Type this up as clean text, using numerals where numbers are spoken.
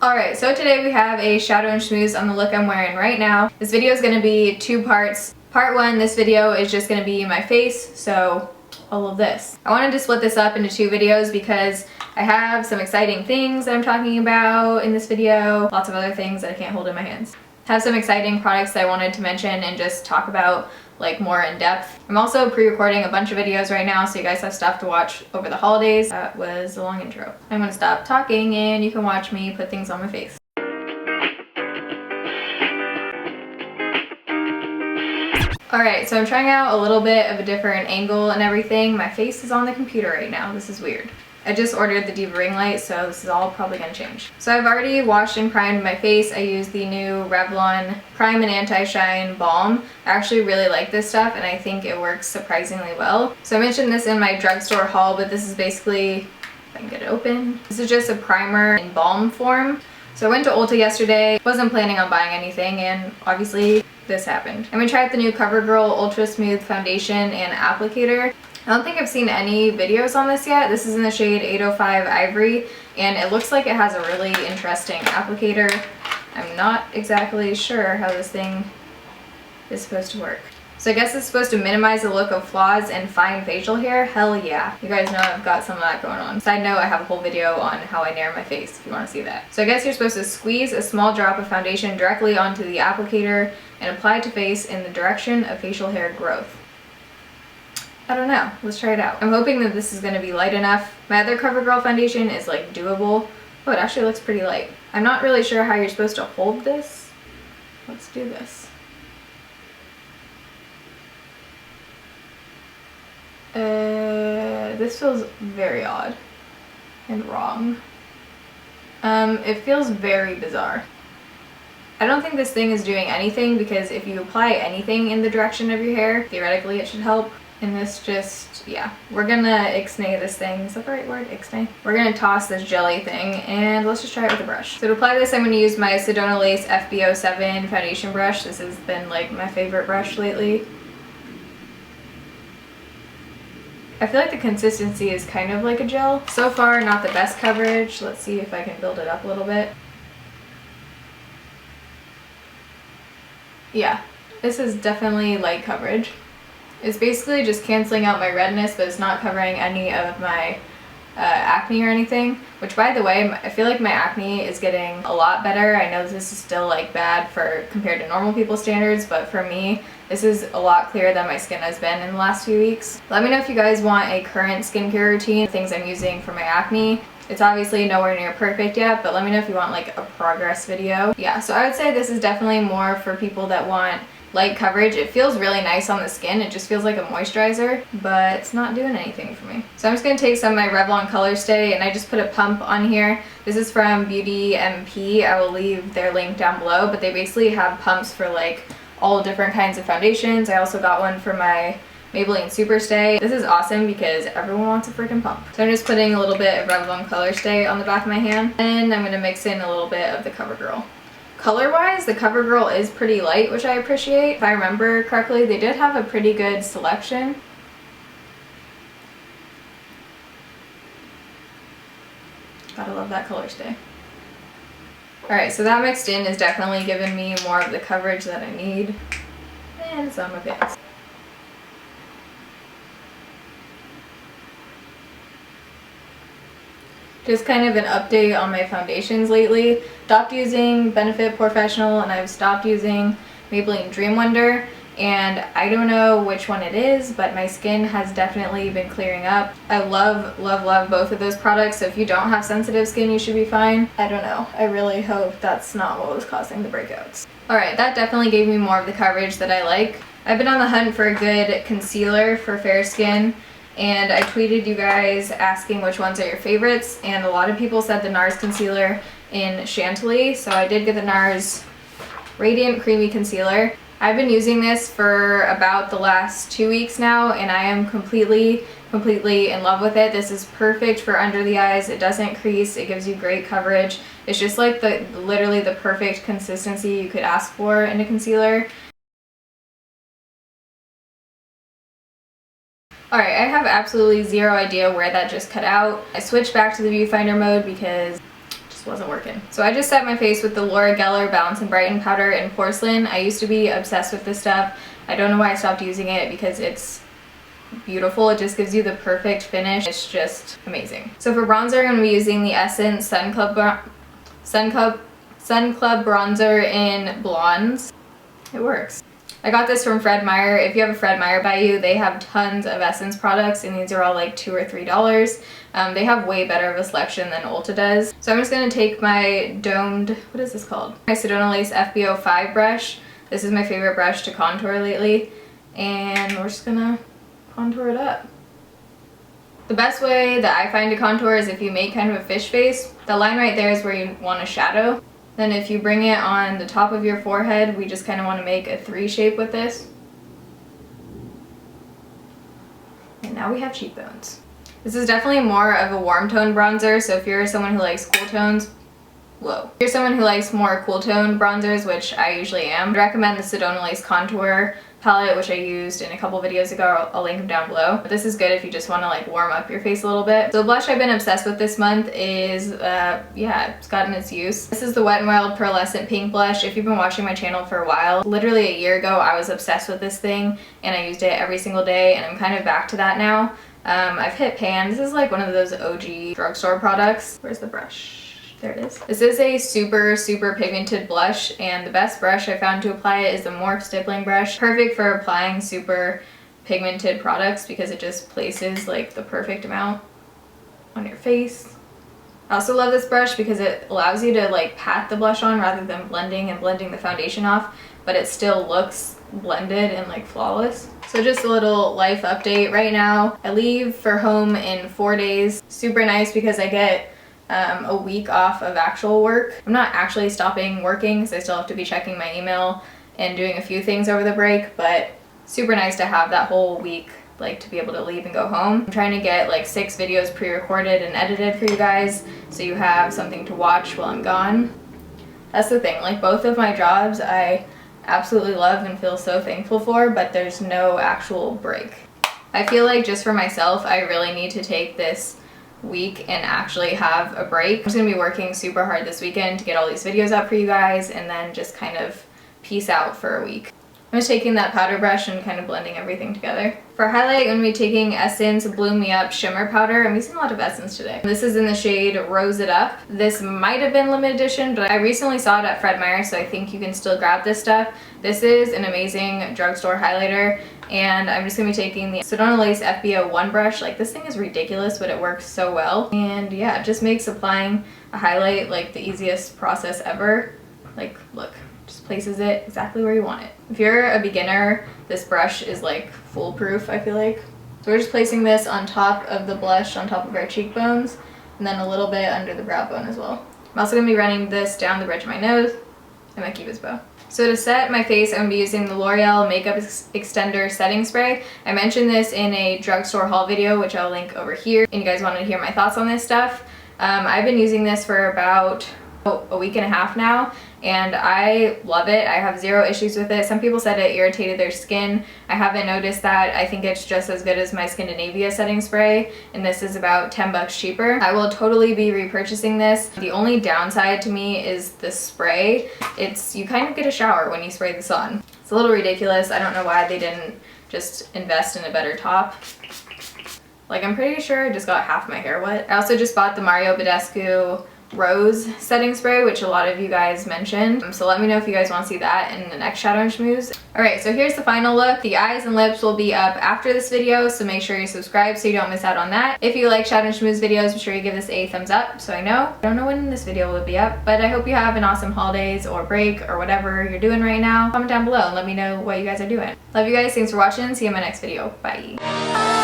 Alright, so today we have a shadow and schmooze on the look I'm wearing right now. This video is going to be two parts. Part one, this video is just going to be my face, so all of this. I wanted to split this up into two videos because I have some exciting things that I'm talking about in this video, lots of other things that I can't hold in my hands. I have some exciting products that I wanted to mention and just talk about like more in depth. I'm also pre-recording a bunch of videos right now, so you guys have stuff to watch over the holidays. That was a long intro. I'm gonna stop talking and you can watch me put things on my face. Alright, so I'm trying out a little bit of a different angle and everything. My face is on the computer right now. This is weird. I just ordered the Diva ring light, so this is all probably going to change. So I've already washed and primed my face. I used the new Revlon Prime and Anti-shine balm. I actually really like this stuff and I think it works surprisingly well. So I mentioned this in my drugstore haul, but this is basically, if I can get it open, this is just a primer in balm form. So I went to Ulta yesterday, wasn't planning on buying anything, and obviously this happened. I'm going to try out the new Covergirl Ultrasmooth foundation and applicator. I don't think I've seen any videos on this yet. This is in the shade 805 Ivory, and it looks like it has a really interesting applicator. I'm not exactly sure how this thing is supposed to work. So I guess it's supposed to minimize the look of flaws and fine facial hair. Hell yeah. You guys know I've got some of that going on. Side note, I have a whole video on how I narrow my face if you want to see that. So I guess you're supposed to squeeze a small drop of foundation directly onto the applicator and apply it to face in the direction of facial hair growth. I don't know. Let's try it out. I'm hoping that this is going to be light enough. My other CoverGirl foundation is like doable. Oh, it actually looks pretty light. I'm not really sure how you're supposed to hold this. Let's do this. This feels very odd and wrong. It feels very bizarre. I don't think this thing is doing anything because if you apply anything in the direction of your hair, theoretically it should help. And this just, yeah, we're gonna ixnay this thing. Is that the right word? Ixnay? We're gonna toss this jelly thing and let's just try it with a brush. So to apply this, I'm gonna use my Sedona Lace FB07 foundation brush. This has been like my favorite brush lately. I feel like the consistency is kind of like a gel. So far, not the best coverage. Let's see if I can build it up a little bit. Yeah, this is definitely light coverage. It's basically just canceling out my redness, but it's not covering any of my acne or anything. Which, by the way, I feel like my acne is getting a lot better. I know this is still like bad for compared to normal people's standards, but for me, this is a lot clearer than my skin has been in the last few weeks. Let me know if you guys want a current skincare routine, things I'm using for my acne. It's obviously nowhere near perfect yet, but let me know if you want like a progress video. Yeah, so I would say this is definitely more for people that want light coverage. It feels really nice on the skin. It just feels like a moisturizer, but it's not doing anything for me. So I'm just going to take some of my Revlon Color Stay and I just put a pump on here. This is from Beauty MP. I will leave their link down below, but they basically have pumps for like all different kinds of foundations. I also got one for my Maybelline Superstay. This is awesome because everyone wants a freaking pump. So I'm just putting a little bit of Revlon Color Stay on the back of my hand, and I'm going to mix in a little bit of the CoverGirl. Color-wise, the CoverGirl is pretty light, which I appreciate. If I remember correctly, they did have a pretty good selection. Gotta love that Color Stay. Alright, so that mixed in is definitely giving me more of the coverage that I need. And it's on my face. Just kind of an update on my foundations lately. Stopped using Benefit Professional and I've stopped using Maybelline Dream Wonder. And I don't know which one it is, but my skin has definitely been clearing up. I love, love, love both of those products. So if you don't have sensitive skin, you should be fine. I don't know. I really hope that's not what was causing the breakouts. Alright, that definitely gave me more of the coverage that I like. I've been on the hunt for a good concealer for fair skin. And I tweeted you guys asking which ones are your favorites, and a lot of people said the NARS concealer in Chantilly, so I did get the NARS Radiant Creamy Concealer. I've been using this for about the last 2 weeks now, and I am completely in love with it. This is perfect for under the eyes. It doesn't crease. It gives you great coverage. It's just like literally the perfect consistency you could ask for in a concealer. Alright, I have absolutely zero idea where that just cut out. I switched back to the viewfinder mode because just wasn't working. So I just set my face with the L'Oreal Balance and Brighten powder in porcelain. I used to be obsessed with this stuff. I don't know why I stopped using it because it's beautiful. It just gives you the perfect finish. It's just amazing. So for bronzer, I'm going to be using the Essence Sun Club bronzer in Blondes. It works. I got this from Fred Meyer. If you have a Fred Meyer by you, they have tons of Essence products, and these are all like $2 or $3. They have way better of a selection than Ulta does. So I'm just going to take my domed, what is this called? My Sedona Lace FB05 brush. This is my favorite brush to contour lately, and we're just going to contour it up. The best way that I find to contour is if you make kind of a fish face. The line right there is where you want a shadow. Then if you bring it on the top of your forehead, we just kind of want to make a 3 shape with this. And now we have cheekbones. This is definitely more of a warm tone bronzer, so if you're someone who likes cool tones, whoa. If you're someone who likes more cool tone bronzers, which I usually am, I'd recommend the Sedona Lace Contour palette, which I used in a couple videos ago. I'll link them down below. But this is good if you just want to like warm up your face a little bit. So the blush I've been obsessed with this month is, yeah, it's gotten its use. This is the Wet n Wild Pearlescent Pink Blush. If you've been watching my channel for a while, literally a year ago I was obsessed with this thing and I used it every single day, and I'm kind of back to that now. I've hit pan. This is like one of those OG drugstore products. Where's the brush? There it is. This is a super pigmented blush, and the best brush I found to apply it is the Morphe stippling brush. Perfect for applying super pigmented products because it just places like the perfect amount on your face. I also love this brush because it allows you to like pat the blush on rather than blending the foundation off, but it still looks blended and like flawless. So just a little life update. Right now I leave for home in 4 days. Super nice because I get a week off of actual work. I'm not actually stopping working because I still have to be checking my email and doing a few things over the break, but super nice to have that whole week, like to be able to leave and go home. I'm trying to get like 6 videos pre-recorded and edited for you guys so you have something to watch while I'm gone. That's the thing, like both of my jobs I absolutely love and feel so thankful for, but there's no actual break. I feel like just for myself, I really need to take this week and actually have a break. I'm just gonna be working super hard this weekend to get all these videos up for you guys and then just kind of peace out for a week. I'm just taking that powder brush and kind of blending everything together. For highlight, I'm going to be taking Essence Bloom Me Up Shimmer Powder. I'm using a lot of Essence today. This is in the shade Rose It Up. This might have been limited edition, but I recently saw it at Fred Meyer, so I think you can still grab this stuff. This is an amazing drugstore highlighter, and I'm just going to be taking the Sedona Lace FB01 brush. Like, this thing is ridiculous, but it works so well. And yeah, it just makes applying a highlight like the easiest process ever. Like, look. Just places it exactly where you want it. If you're a beginner, this brush is like foolproof, I feel like. So we're just placing this on top of the blush, on top of our cheekbones, and then a little bit under the brow bone as well. I'm also going to be running this down the bridge of my nose and my cupid's bow. So to set my face, I'm going to be using the L'Oreal Makeup Extender Setting Spray. I mentioned this in a drugstore haul video, which I'll link over here, and you guys wanted to hear my thoughts on this stuff. I've been using this for about a week and a half now, and I love it. I have zero issues with it. Some people said it irritated their skin. I haven't noticed that. I think it's just as good as my Scandinavia setting spray, and this is about 10 bucks cheaper. I will totally be repurchasing this. The only downside to me is the spray. You kind of get a shower when you spray this on. It's a little ridiculous. I don't know why they didn't just invest in a better top. Like, I'm pretty sure I just got half my hair wet. I also just bought the Mario Badescu Rose setting spray, which a lot of you guys mentioned. So let me know if you guys want to see that in the next Shadow and Schmooze. Alright, so here's the final look. The eyes and lips will be up after this video, so make sure you subscribe so you don't miss out on that. If you like Shadow and Schmooze videos, be sure you give this a thumbs up so I know. I don't know when this video will be up, but I hope you have an awesome holidays or break or whatever you're doing right now. Comment down below and let me know what you guys are doing. Love you guys, thanks for watching, see you in my next video. Bye.